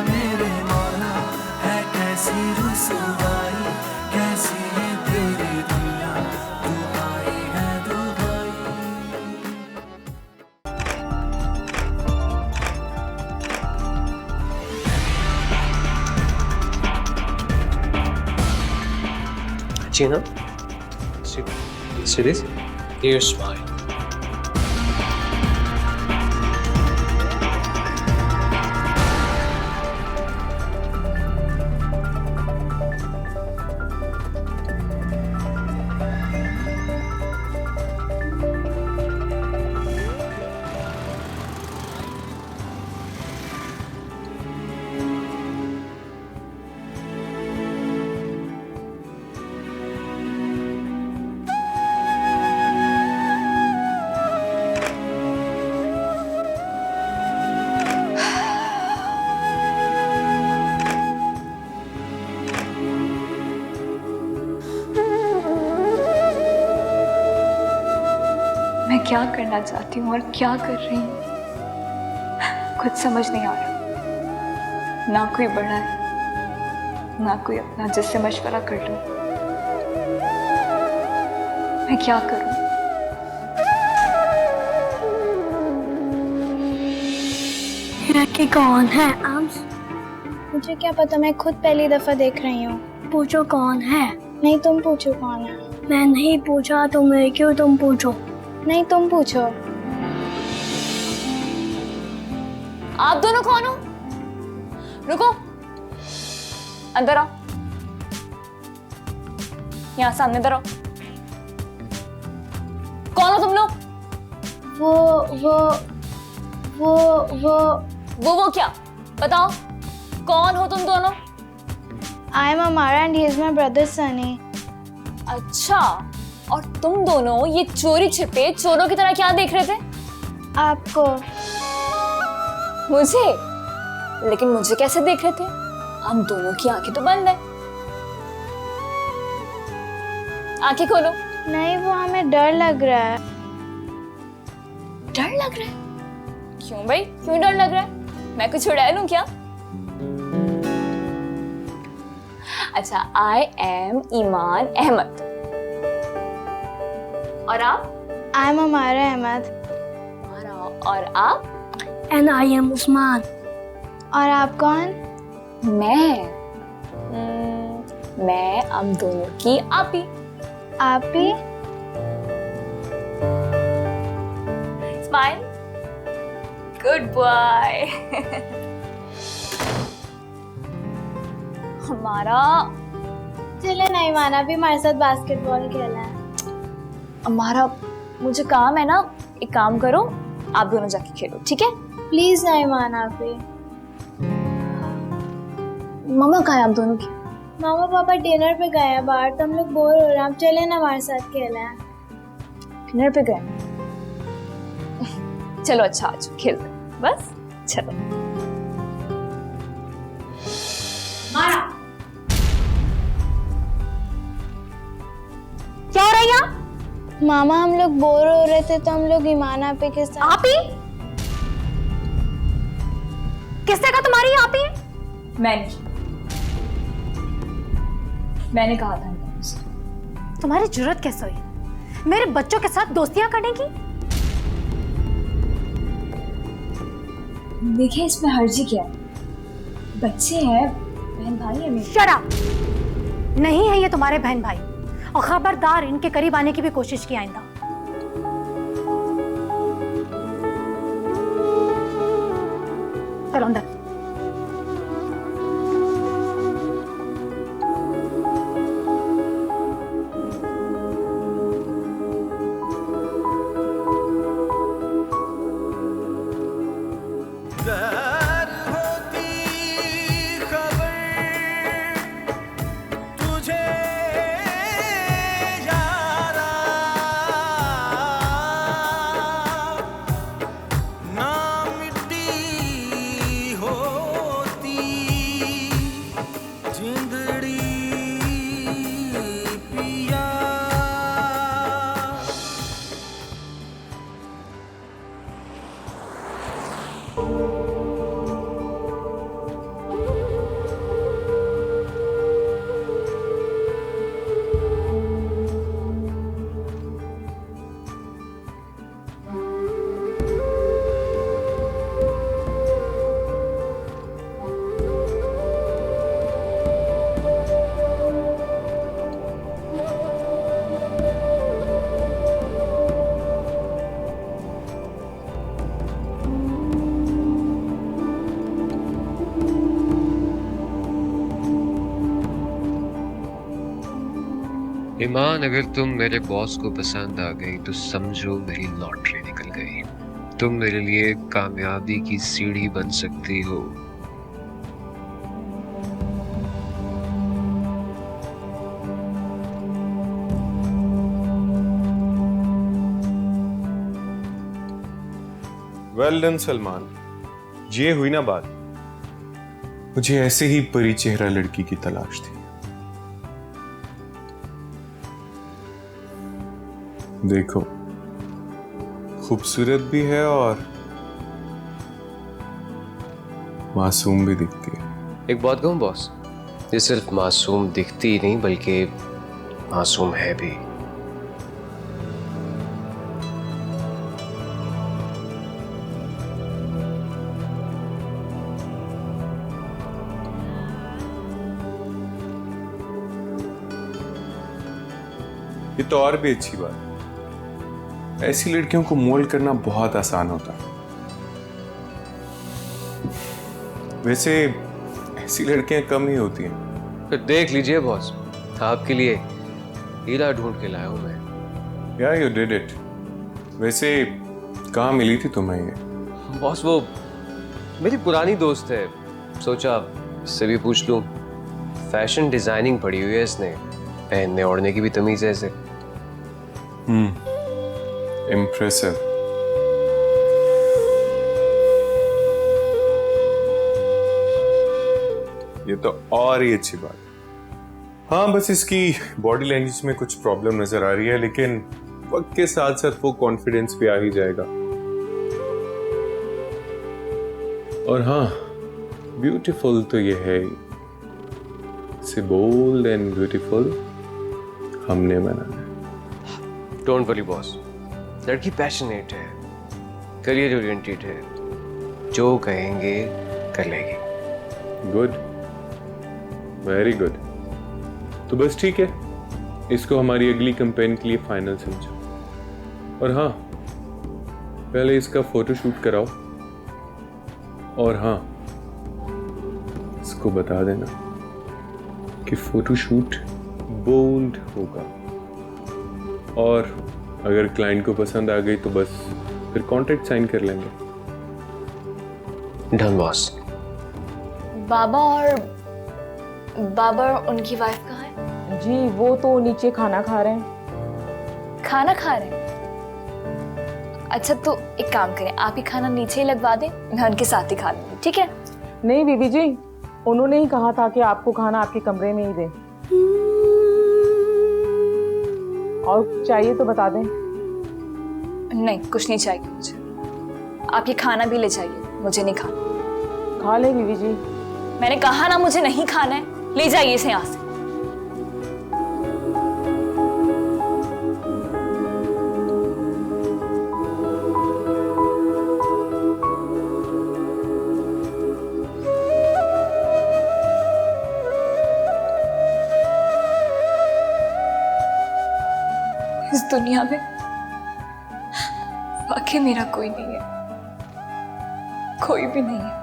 मेरे मौला है कैसी रुसवाई, कैसी ये तेरी दुनिया, दुहाई है दुहाई। Gina, see this? Here's mine. मैं क्या करना चाहती हूँ और क्या कर रही हूँ खुद समझ नहीं आ रहा। ना कोई बड़ा है ना कोई अपना जिससे मशवरा कर लूं। मैं क्या करूं? लड़की कौन है आम्स? मुझे क्या पता, मैं खुद पहली दफा देख रही हूँ। पूछो कौन है। नहीं, तुम पूछो कौन है। मैं नहीं पूछा तुम्हें, क्यों तुम पूछो? नहीं, तुम पूछो। आप दोनों कौन हो? रुको, अंदर आओ। यहाँ सामने इधर आओ। कौन हो तुम लोग? वो क्या? बताओ, कौन हो तुम दोनों? I am Amara and he is my brother Sunny. अच्छा, और तुम दोनों ये चोरी छिपे चोरों की तरह क्या देख रहे थे? आपको। मुझे? लेकिन मुझे कैसे देख रहे थे? हम दोनों की आंखें तो बंद है। आंखें खोलो। नहीं, वो हमें डर लग रहा है। डर लग रहा है? क्यों भाई, क्यों डर लग रहा है? मैं कुछ उड़ा लूं क्या? अच्छा, I am ईमान अहमद। और आप? I am Amara Ahmed. और आप? And I am Usman. और आप कौन? मैं हम दोनों की आपी। आपी? स्माइल। Good boy. हमारा चले नहीं माना, भी हमारे साथ बास्केटबॉल खेला है। हमारा मुझे काम है ना, एक काम करो, आप दोनों जाके खेलो, ठीक है? प्लीज नहीं माना भी। मम्मा कहाँ है आप दोनों की? मामा पापा डिनर पे गए हैं बाहर, तो हम लोग बोर हो रहे हैं। आप चले ना हमारे साथ खेला है। डिनर पे गए? चलो अच्छा, आज खेलते हैं। बस चलो। मारा। क्या हो रहा है यहाँ? मामा हम लोग बोर हो रहे थे तो हम लोग ईमान आपी के साथ। आपी? किसने कहा तुम्हारी आपी है? मैंने कहा था तुम्हारी जरूरत कैसे हुई मेरे बच्चों के साथ दोस्तियां करने की? देखिए, इसमें हर्जी क्या है? बच्चे हैं, बहन भाई है मेरे। Shut up! नहीं है ये तुम्हारे बहन भाई, और खबरदार इनके करीब आने की भी कोशिश की आइंदा। चलो अंदर। हो ईमान, अगर तुम मेरे बॉस को पसंद आ गई तो समझो मेरी लॉटरी निकल गई। तुम मेरे लिए कामयाबी की सीढ़ी बन सकती हो। वेल डन सलमान, ये हुई ना बात। मुझे ऐसे ही परी चेहरा लड़की की तलाश थी। देखो, खूबसूरत भी है और मासूम भी दिखती है। एक बात कहूं बॉस, ये सिर्फ मासूम दिखती ही नहीं बल्कि मासूम है भी। ये तो और भी अच्छी बात है। ऐसी लड़कियों को मोल्ड करना बहुत आसान होता है। वैसे ऐसी लड़कियां कम ही होती हैं। फिर देख लीजिए बॉस, आपके लिए हीरा ढूंढ के लाया हूं मैं। या यू डिड इट। वैसे कहाँ मिली थी तुम्हें ये? बॉस वो मेरी पुरानी दोस्त है, सोचा इससे भी पूछ लूं। फैशन डिजाइनिंग पढ़ी हुई है इसने, पहनने ओढ़ने की भी तमीज है इसे। इम्प्रेसिव। ये तो और ही अच्छी बात। हाँ, बस इसकी बॉडी लैंग्वेज में कुछ प्रॉब्लम नजर आ रही है, लेकिन वक्त के साथ साथ वो कॉन्फिडेंस भी आ ही जाएगा। और हाँ, ब्यूटीफुल तो ये है ही। इसे बोल्ड एंड ब्यूटीफुल हमने बनाना है। डोंट वरी बॉस, लड़की पैशनेट है, करियर ओरिएंटेड है, जो कहेंगे कर लेगी। Good, very good. तो बस ठीक है, इसको हमारी अगली कैंपेन के लिए फाइनल समझो। और हाँ, पहले इसका फोटोशूट कराओ। और हाँ, इसको बता देना कि फोटोशूट बोल्ड होगा। और अगर क्लाइंट को पसंद आ गई तो बस फिर कॉन्ट्रैक्ट साइन कर लेंगे। Done boss. बाबा और उनकी वाइफ कहाँ है? जी वो तो नीचे खाना खा रहे हैं। खाना खा रहे हैं? अच्छा, तो एक काम करें, आप ही खाना नीचे ही लगवा दें, मैं उनके साथ ही खा लूंगी, ठीक है? नहीं बीबी जी, उन्होंने ही कहा था कि आपको खाना आपके कमरे में ही दें। और चाहिए तो बता दें। नहीं, कुछ नहीं चाहिए मुझे। आप ये खाना भी ले जाइए, मुझे नहीं खाना। खा ले बीबी जी। मैंने कहा ना, मुझे नहीं खाना है, ले जाइए इसे यहाँ से। इस दुनिया में वाकई मेरा कोई नहीं है, कोई भी नहीं है।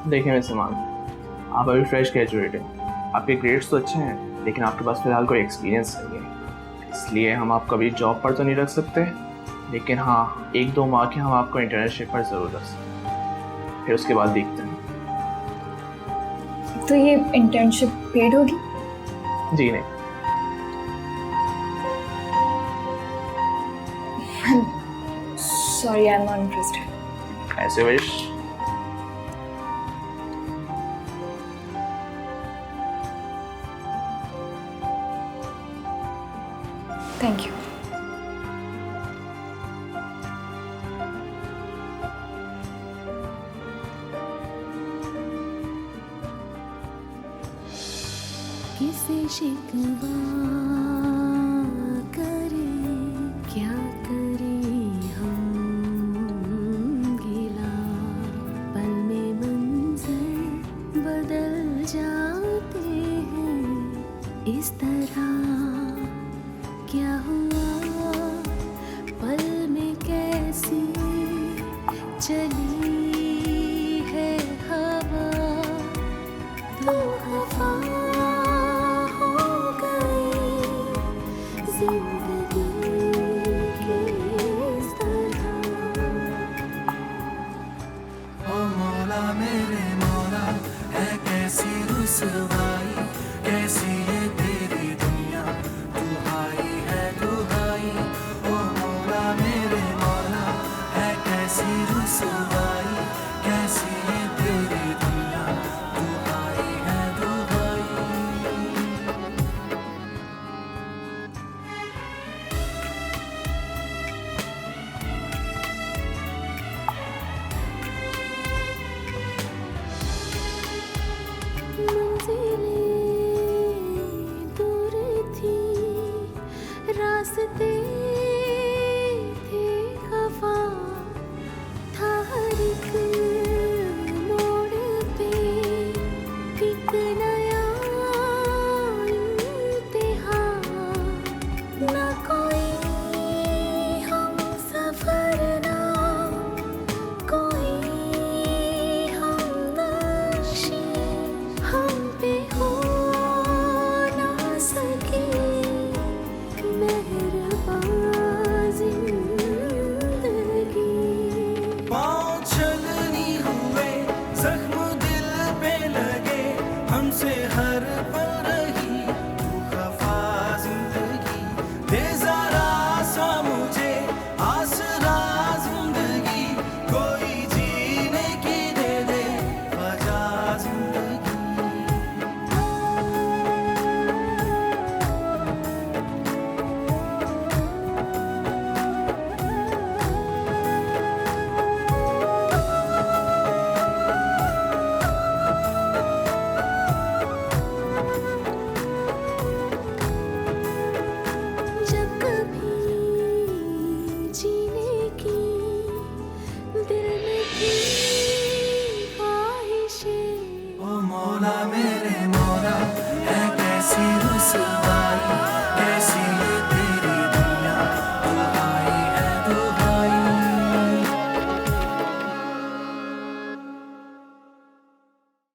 देखिए मिस्टर मान, आप अभी फ्रेश ग्रेजुएट हैं, आपके ग्रेड्स तो अच्छे हैं, लेकिन आपके पास फिलहाल कोई एक्सपीरियंस नहीं है, इसलिए हम आपको अभी जॉब पर तो नहीं रख सकते, लेकिन हाँ 1-2 माह के हम आपको इंटर्नशिप पर ज़रूर रख सकते हैं, फिर उसके बाद देखते हैं। तो ये इंटर्नशिप पेड होगी? जी नहीं। Sorry, I am not interested. ऐसे विश। Thank you. किसे शिकवा करें, क्या करें हम गिला, पल में मंजर इस तरह क्या हुआ, पल में कैसी चली है हवा, तो खफा हो गई जिंदगी की इस तरह। ओ मौला मेरे मौला, है कैसी रुसवाई, कैसी ये तेरी दुनिया, दुहाई है दुहाई। ओ मौला मेरे मौला, है कैसी रुसवाई, कैसी ये तेरी दुनिया, दुहाई है दुहाई। मंजिलें दूर थी, रास्ते थे खफा, था हर एक मोड़ पे एक नया इम्तिहान, ना कोई हम सफर, ना कोई हम नक्शे, हम पे हो ना सके मेहरबान जिंदगी। पाँव छलनी हुए, जख्म दिल पे लगे, हमसे हर पल रही तू खफा जिंदगी। दे जरा सा मुझे आसरा जिंदगी, कोई जीने की दे दे वजह जिंदगी। जब कभी जीने की दिल में थी ख्वाहिशें, ओ मौला मेरे